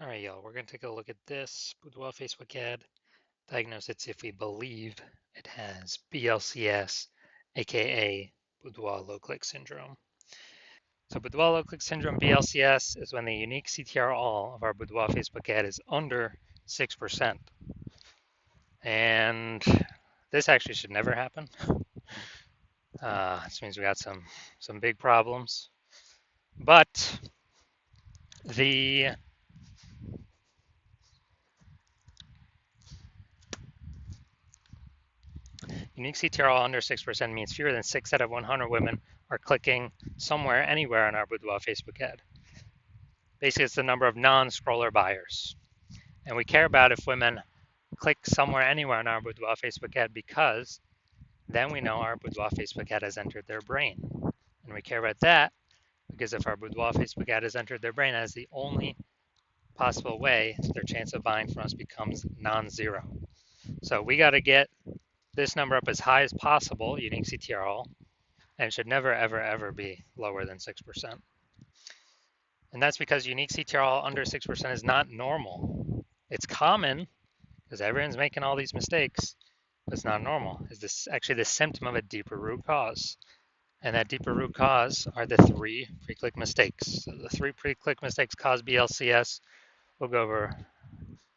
All right, y'all, we're going to take a look at this Boudoir Facebook ad. Diagnose it if we believe it has BLCS, aka Boudoir low click syndrome. So, Boudoir low click syndrome, BLCS, is when the unique CTR all of our Boudoir Facebook ad is under 6%. And this actually should never happen. This means we got some big problems. But the unique CTRL under 6% means fewer than 6 out of 100 women are clicking somewhere, anywhere on our Boudoir Facebook ad. Basically, it's the number of non-scroller buyers. And we care about if women click somewhere, anywhere on our Boudoir Facebook ad because then we know our Boudoir Facebook ad has entered their brain. And we care about that because if our Boudoir Facebook ad has entered their brain, that is the only possible way their chance of buying from us becomes non-zero. So we got to get this number up as high as possible, unique CTRL, and it should never, ever, ever be lower than 6%. And that's because unique CTRL under 6% is not normal. It's common because everyone's making all these mistakes, but it's not normal. Is this actually the symptom of a deeper root cause? And that deeper root cause are the 3 pre-click mistakes. So the 3 pre-click mistakes cause BLCS. We'll go over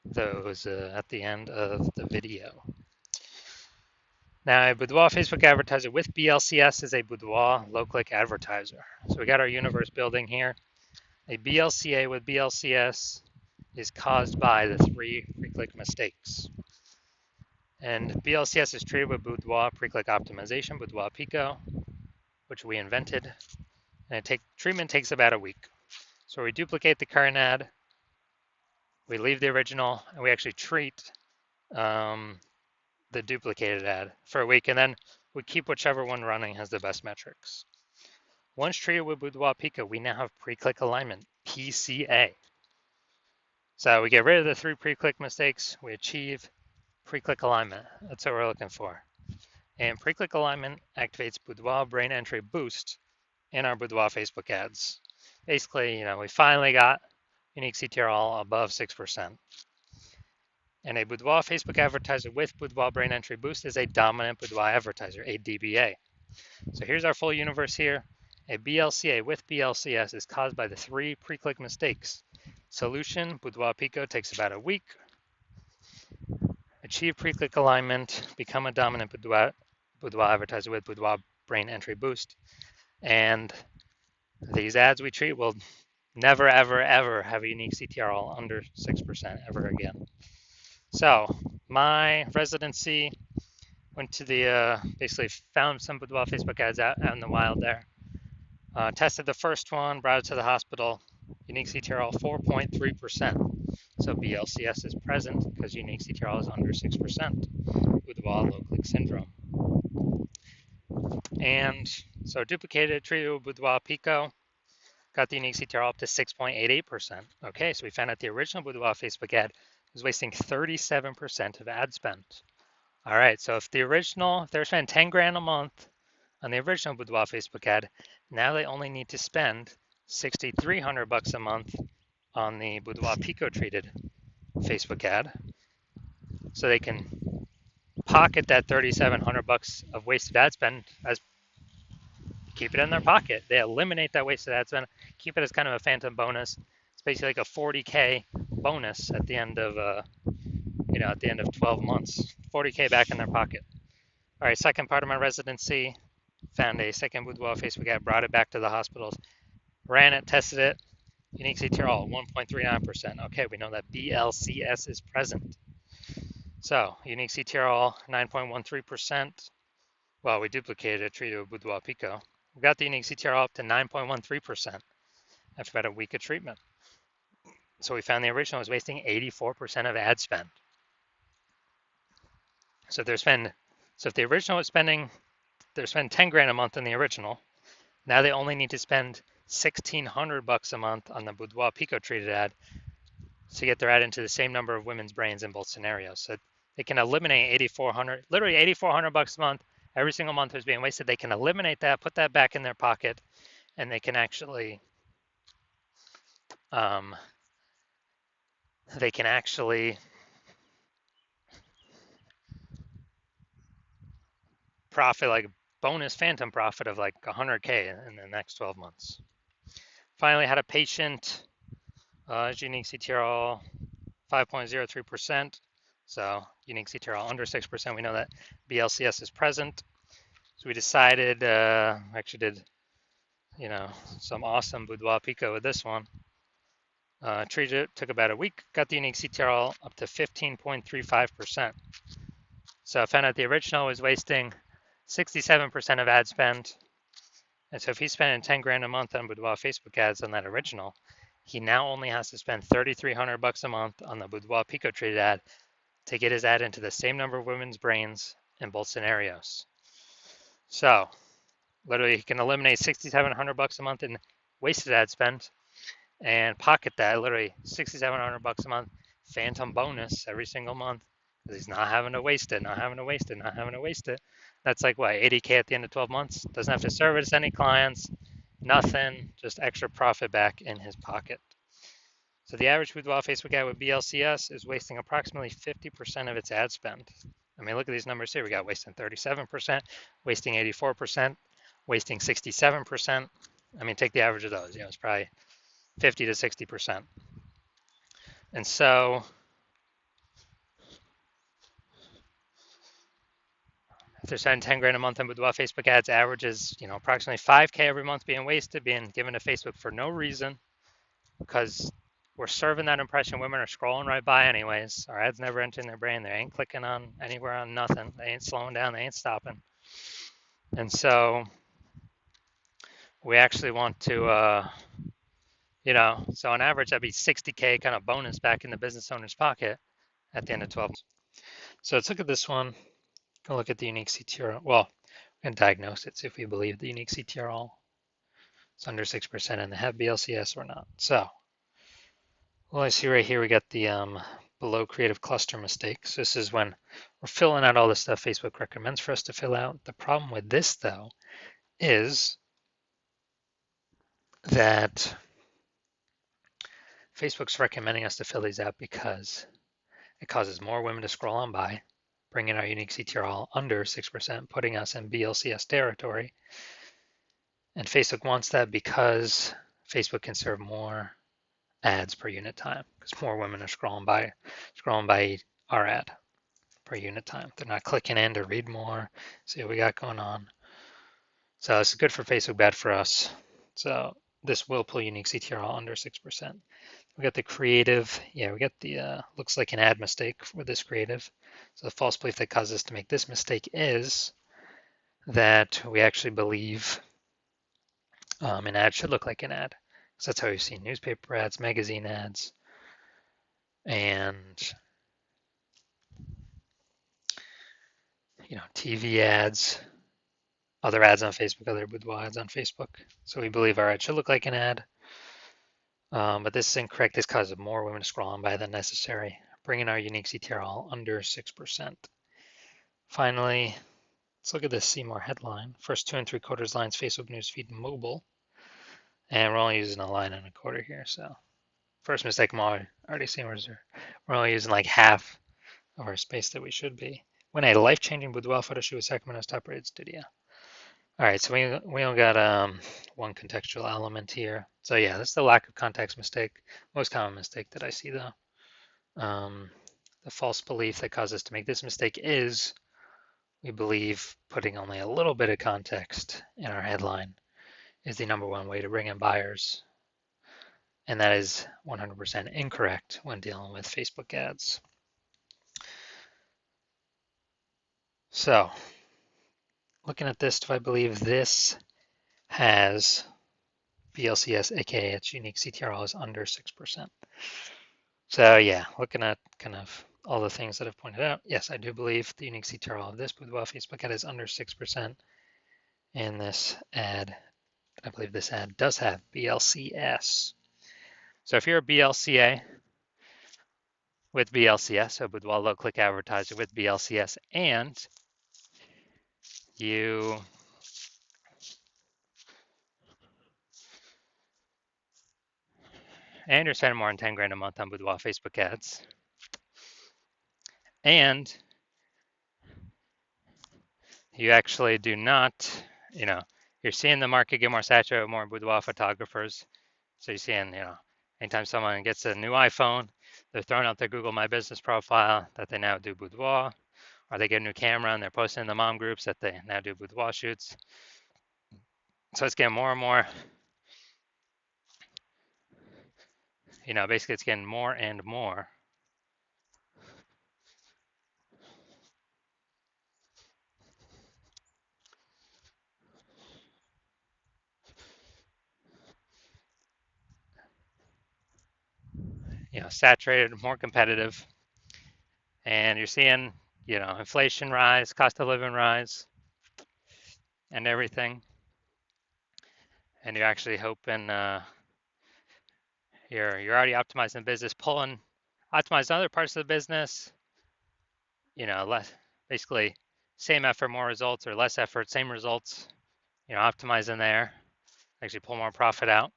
those at the end of the video. Now, a Boudoir Facebook advertiser with BLCS is a Boudoir low-click advertiser. So we got our universe building here. A BLCA with BLCS is caused by the 3 pre-click mistakes. And BLCS is treated with Boudoir pre-click optimization, Boudoir Pico, which we invented. And treatment takes about a week. So we duplicate the current ad, we leave the original, and we actually treat the duplicated ad for a week, and then we keep whichever one running has the best metrics. Once treated with Boudoir Pico, we now have pre-click alignment, PCA. So we get rid of the 3 pre-click mistakes, we achieve pre-click alignment. That's what we're looking for. And pre-click alignment activates Boudoir brain entry boost in our Boudoir Facebook ads. Basically, we finally got unique CTRL above 6%. And a Boudoir Facebook advertiser with Boudoir brain entry boost is a dominant Boudoir advertiser, a DBA. So here's our full universe here. A BLCA with BLCS is caused by the 3 pre-click mistakes. Solution, Boudoir Pico takes about a week. Achieve pre-click alignment, become a dominant Boudoir advertiser with Boudoir brain entry boost. And these ads we treat will never, ever, ever have a unique CTRL under 6% ever again. So my residency went to the, basically found some Boudoir Facebook ads out in the wild there. Tested the first one, brought it to the hospital, unique CTRL 4.3%. So BLCS is present because unique CTRL is under 6%, Boudoir low click syndrome. And so duplicated, treated with Boudoir Pico, got the unique CTRL up to 6.88%. Okay, so we found out the original Boudoir Facebook ad was wasting 37% of ad spend. All right, so if they're spending 10 grand a month on the original Boudoir Facebook ad, now they only need to spend $6,300 a month on the Boudoir Pico treated Facebook ad. So they can pocket that $3,700 of wasted ad spend as keep it in their pocket. They eliminate that wasted ad spend, keep it as kind of a phantom bonus. It's basically like a 40K bonus at the end of at the end of 12 months. 40K back in their pocket. All right, second part of my residency, found a second Boudoir Facebook ad, brought it back to the hospitals, ran it, tested it, unique CTRL 1.39%. Okay, we know that BLCS is present. So unique CTRL 9.13%. Well, we duplicated it, treated with Boudoir Pico. We got the unique CTRL up to 9.13% after about a week of treatment. So we found the original was wasting 84% of ad spend. So if the original was spending 10 grand a month in the original, now they only need to spend $1,600 a month on the Boudoir Pico treated ad to get their ad into the same number of women's brains in both scenarios. So they can eliminate literally $8,400 a month. Every single month is being wasted. They can eliminate that, put that back in their pocket, and they can actually they can actually profit like bonus phantom profit of like 100K in the next 12 months. Finally, had a patient, unique CTRL 5.03%. So unique CTRL under 6%. We know that BLCS is present. So we decided, actually did, some awesome boudoir pico with this one. Treated it, took about a week, got the unique CTRL up to 15.35%. So I found out the original was wasting 67% of ad spend. And so if he's spending 10 grand a month on Boudoir Facebook ads on that original, he now only has to spend 3,300 bucks a month on the Boudoir Pico treated ad to get his ad into the same number of women's brains in both scenarios. So literally he can eliminate 6,700 bucks a month in wasted ad spend and pocket that literally 6,700 bucks a month phantom bonus every single month because he's not having to waste it, not having to waste it, not having to waste it. That's like what, 80K at the end of 12 months? Doesn't have to service any clients, nothing, just extra profit back in his pocket. So the average boudoir Facebook ad with BLCS is wasting approximately 50% of its ad spend. I mean, look at these numbers here. We got wasting 37%, wasting 84%, wasting 67%. I mean, take the average of those. It's probably 50 to 60%. And so if they're spending 10 grand a month on boudoir Facebook ads, averages, approximately 5K every month being wasted, being given to Facebook for no reason, because we're serving that impression. Women are scrolling right by anyways. Our ads never enter in their brain. They ain't clicking on anywhere on nothing. They ain't slowing down. They ain't stopping. And so we actually want to, so on average, that'd be 60K kind of bonus back in the business owner's pocket at the end of 12 months. So let's look at this one. Go look at the unique CTRL. Well, we can diagnose it, see if we believe the unique CTRL is under 6% and they have BLCS or not. So, well, I see right here we got the below creative cluster mistake. So this is when we're filling out all the stuff Facebook recommends for us to fill out. The problem with this, though, is that Facebook's recommending us to fill these out because it causes more women to scroll on by, bringing our unique CTRL under 6%, putting us in BLCS territory. And Facebook wants that because Facebook can serve more ads per unit time because more women are scrolling by our ad per unit time. They're not clicking in to read more, see what we got going on. So this is good for Facebook, bad for us. So this will pull unique CTRL under 6%. We got the creative. Yeah, we got the looks like an ad mistake with this creative. So the false belief that caused us to make this mistake is that we actually believe an ad should look like an ad. So that's how we've seen newspaper ads, magazine ads, and TV ads, other ads on Facebook, other boudoir ads on Facebook. So we believe our ad should look like an ad. But this is incorrect. This causes more women to scroll on by than necessary, bringing our unique CTRL under 6%. Finally, let's look at this Seymour headline. First 2 3/4 lines, Facebook newsfeed mobile. And we're only using a line and a quarter here. So first mistake I'm already seeing we're only using like half of our space that we should be. When a life-changing boudoir photo shoot with Sacramento's top-rated studio. All right, so we only got one contextual element here. So yeah, that's the lack of context mistake. Most common mistake that I see though. The false belief that caused us to make this mistake is we believe putting only a little bit of context in our headline is the #1 way to bring in buyers. And that is 100% incorrect when dealing with Facebook ads. So looking at this, do I believe this has BLCS, aka its unique CTRL is under 6%? So yeah, looking at kind of all the things that I've pointed out, yes, I do believe the unique CTRL of this boudoir Facebook ad is under 6%. And this ad, I believe this ad does have BLCS. So if you're a BLCA with BLCS, so boudoir low click advertiser with BLCS, and you and you're spending more than 10 grand a month on Boudoir Facebook ads, and you actually do not, you're seeing the market get more saturated with more Boudoir photographers. So you're seeing, anytime someone gets a new iPhone, they're throwing out their Google My Business profile that they now do Boudoir, or they get a new camera and they're posting in the mom groups that they now do Boudoir shoots. So it's getting more and more, basically it's getting more and more. Saturated, more competitive, and you're seeing, inflation rise, cost of living rise, and everything. And you're actually hoping you're already optimizing the business, optimizing other parts of the business. Less, basically, same effort, more results, or less effort, same results. Optimizing there, actually pull more profit out.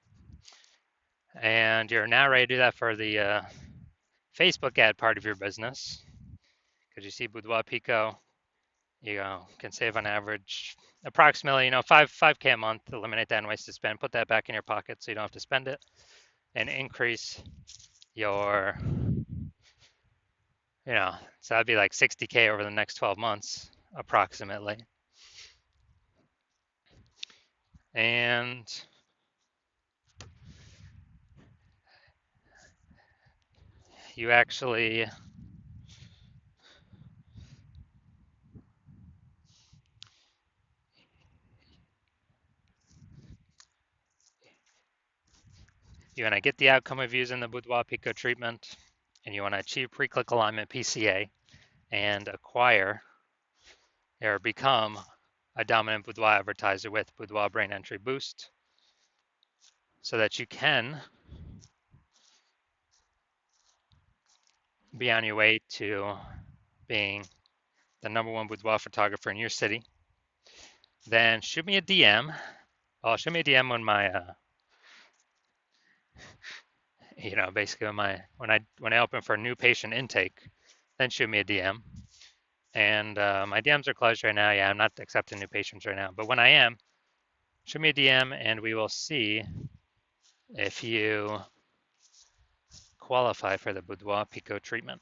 And you're now ready to do that for the Facebook ad part of your business, because you see Boudoir Pico, you can save on average approximately 5K a month. Eliminate that unwasted spend, put that back in your pocket so you don't have to spend it, and increase your so that'd be like 60K over the next 12 months approximately. And you actually you want to get the outcome of using the Boudoir Pico treatment, and you want to achieve pre-click alignment PCA and acquire or become a dominant Boudoir advertiser with Boudoir Brain Entry Boost, so that you can be on your way to being the #1 boudoir photographer in your city, then shoot me a DM. Well, shoot me a DM when my, basically when I open for a new patient intake, then shoot me a DM. And my DMs are closed right now. Yeah, I'm not accepting new patients right now. But when I am, shoot me a DM and we will see if you qualify for the Boudoir Pico treatment.